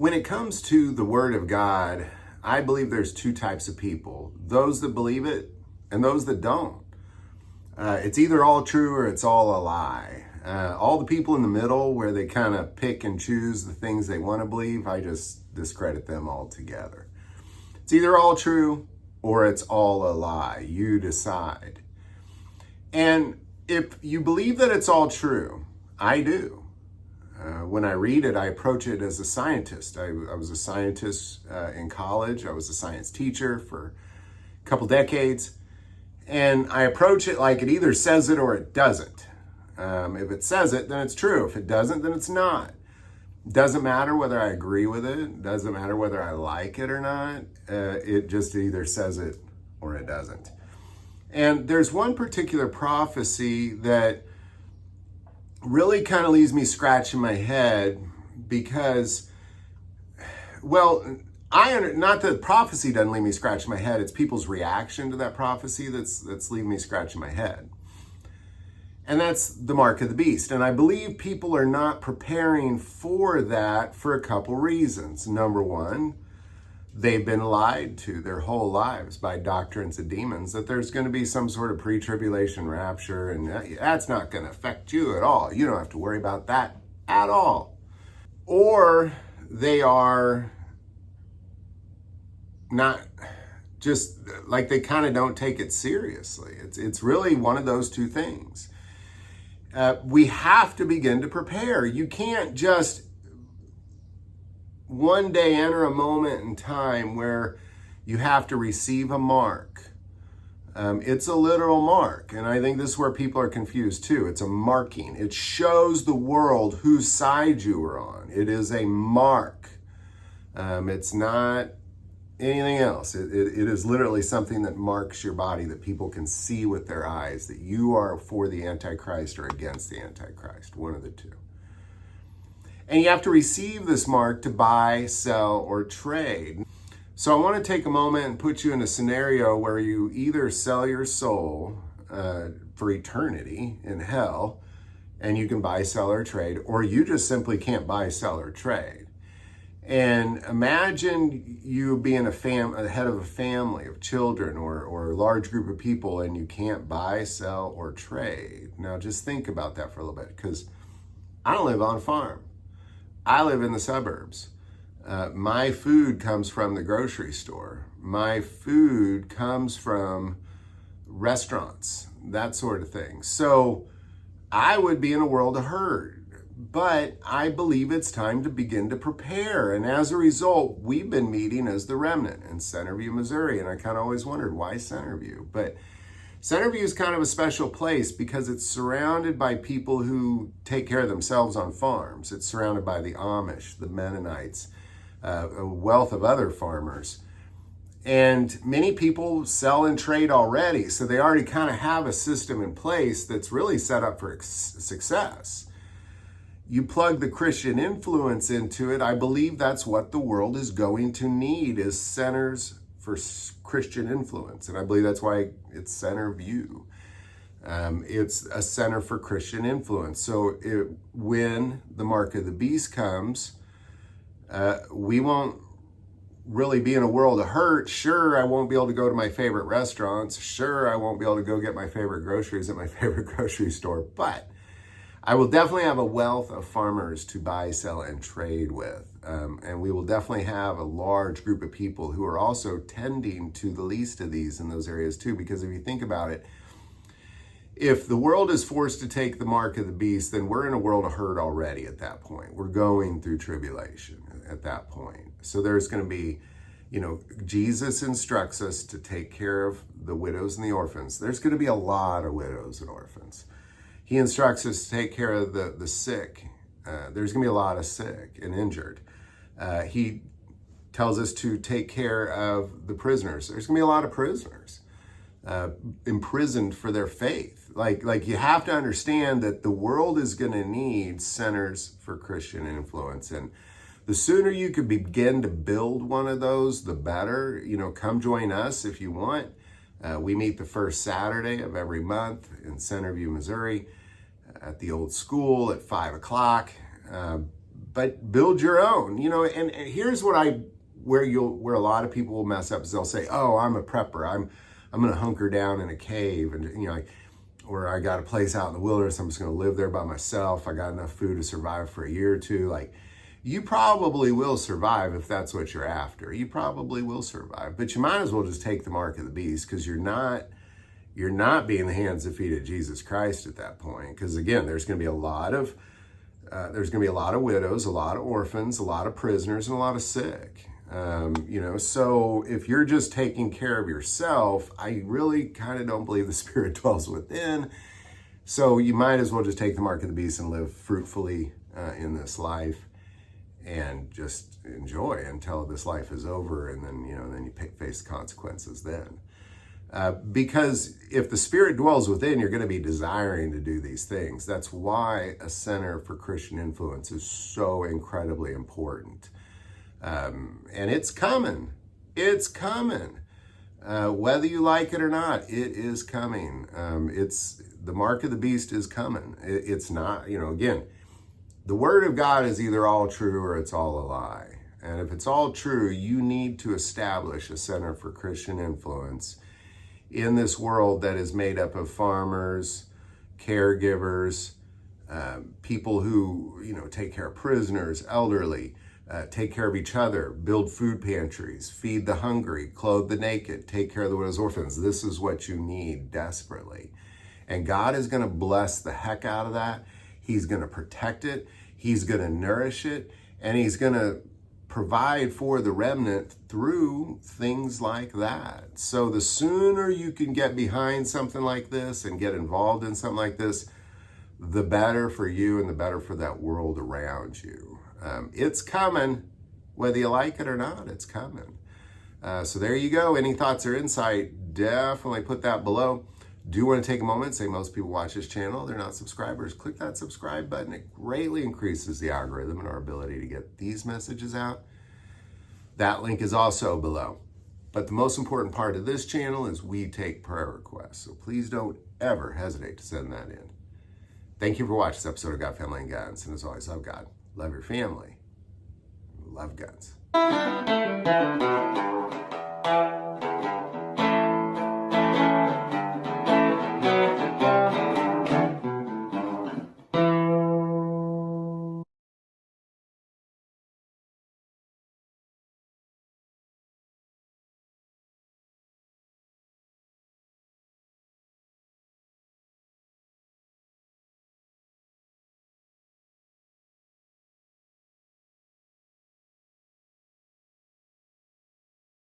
When it comes to the Word of God, I believe there's two types of people: those that believe it and those that don't. It's either all true or it's all a lie. All the people in the middle where they kind of pick and choose the things they want to believe, I just discredit them altogether. It's either all true or it's all a lie. You decide. And if you believe that it's all true, I do. When I read it, I approach it as a scientist. I was a scientist in college. I was a science teacher for a couple decades. And I approach it like it either says it or it doesn't. If it says it, then it's true. If it doesn't, then it's not. It doesn't matter whether I agree with it. It doesn't matter whether I like it or not. It just either says it or it doesn't. And there's one particular prophecy that really kind of leaves me scratching my head because, well, not that prophecy doesn't leave me scratching my head, it's people's reaction to that prophecy that's leaving me scratching my head. And that's the mark of the beast. And I believe people are not preparing for that for a couple reasons. Number one, they've been lied to their whole lives by doctrines of demons that there's going to be some sort of pre-tribulation rapture, and that's not going to affect you at all. You don't have to worry about that at all. Or they are not, just like they kind of don't take it seriously. It's really one of those two things. We have to begin to prepare. You can't just one day enter a moment in time where you have to receive a mark. It's a literal mark, and I think this is where people are confused too. It's a marking. It shows the world whose side you are on. It is a mark. It's not anything else. It is literally something that marks your body, that people can see with their eyes, that you are for the Antichrist or against the Antichrist, one of the two. And you have to receive this mark to buy, sell, or trade. So I want to take a moment and put you in a scenario where you either sell your soul for eternity in hell, and you can buy, sell, or trade, or you just simply can't buy, sell, or trade. And imagine you being a head of a family of children or a large group of people, and you can't buy, sell, or trade. Now just think about that for a little bit, because I don't live on a farm. I live in the suburbs. My food comes from the grocery store. My food comes from restaurants, that sort of thing. So I would be in a world of hurt. But I believe it's time to begin to prepare. And as a result, we've been meeting as the remnant in Centerview, Missouri. And I kind of always wondered, why Centerview? But Centerview is kind of a special place because it's surrounded by people who take care of themselves on farms. It's surrounded by the Amish, the Mennonites, a wealth of other farmers. And many people sell and trade already. So they already kind of have a system in place that's really set up for success. You plug the Christian influence into it, I believe that's what the world is going to need, is centers for Christian influence. And I believe that's why it's Centerview. It's a center for Christian influence. So when the mark of the beast comes, we won't really be in a world of hurt. Sure, I won't be able to go to my favorite restaurants. Sure, I won't be able to go get my favorite groceries at my favorite grocery store. But I will definitely have a wealth of farmers to buy, sell, and trade with. And we will definitely have a large group of people who are also tending to the least of these in those areas too. Because if you think about it, if the world is forced to take the mark of the beast, then we're in a world of hurt already at that point. We're going through tribulation at that point. So there's going to be, Jesus instructs us to take care of the widows and the orphans. There's going to be a lot of widows and orphans. He instructs us to take care of the sick. There's going to be a lot of sick and injured. He tells us to take care of the prisoners. There's going to be a lot of prisoners imprisoned for their faith. Like you have to understand that the world is going to need centers for Christian influence. And the sooner you can begin to build one of those, the better. Come join us if you want. We meet the first Saturday of every month in Centerview, Missouri, at the old school at 5 o'clock. but build your own, and here's where a lot of people will mess up is they'll say, oh, I'm a prepper. I'm going to hunker down in a cave and, or I got a place out in the wilderness. I'm just going to live there by myself. I got enough food to survive for a year or two. Like, you probably will survive if that's what you're after. You probably will survive, but you might as well just take the mark of the beast, because you're not being the hands and feet of Jesus Christ at that point. Because again, there's going to be a lot of widows, a lot of orphans, a lot of prisoners, and a lot of sick. So if you're just taking care of yourself, I really kind of don't believe the Spirit dwells within. So you might as well just take the mark of the beast and live fruitfully in this life, and just enjoy until this life is over, and then you face the consequences then. Because if the Spirit dwells within, you're going to be desiring to do these things. That's why a Center for Christian Influence is so incredibly important. And it's coming. It's coming. Whether you like it or not, it is coming. The mark of the beast is coming. It's not, again, the Word of God is either all true or it's all a lie. And if it's all true, you need to establish a Center for Christian Influence in this world that is made up of farmers, caregivers, people who, take care of prisoners, elderly, take care of each other, build food pantries, feed the hungry, clothe the naked, take care of the widows, orphans. This is what you need desperately. And God is going to bless the heck out of that. He's going to protect it. He's going to nourish it. And he's going to provide for the remnant through things like that. So the sooner you can get behind something like this and get involved in something like this, the better for you and the better for that world around you. It's coming, whether you like it or not, it's coming. So there you go. Any thoughts or insight, definitely put that below. Do want to take a moment and say most people watch this channel, they're not subscribers. Click that subscribe button. It greatly increases the algorithm and our ability to get these messages out. That link is also below. But the most important part of this channel is we take prayer requests. So please don't ever hesitate to send that in. Thank you for watching this episode of God, Family, and Guns. And as always, love God, love your family, love guns.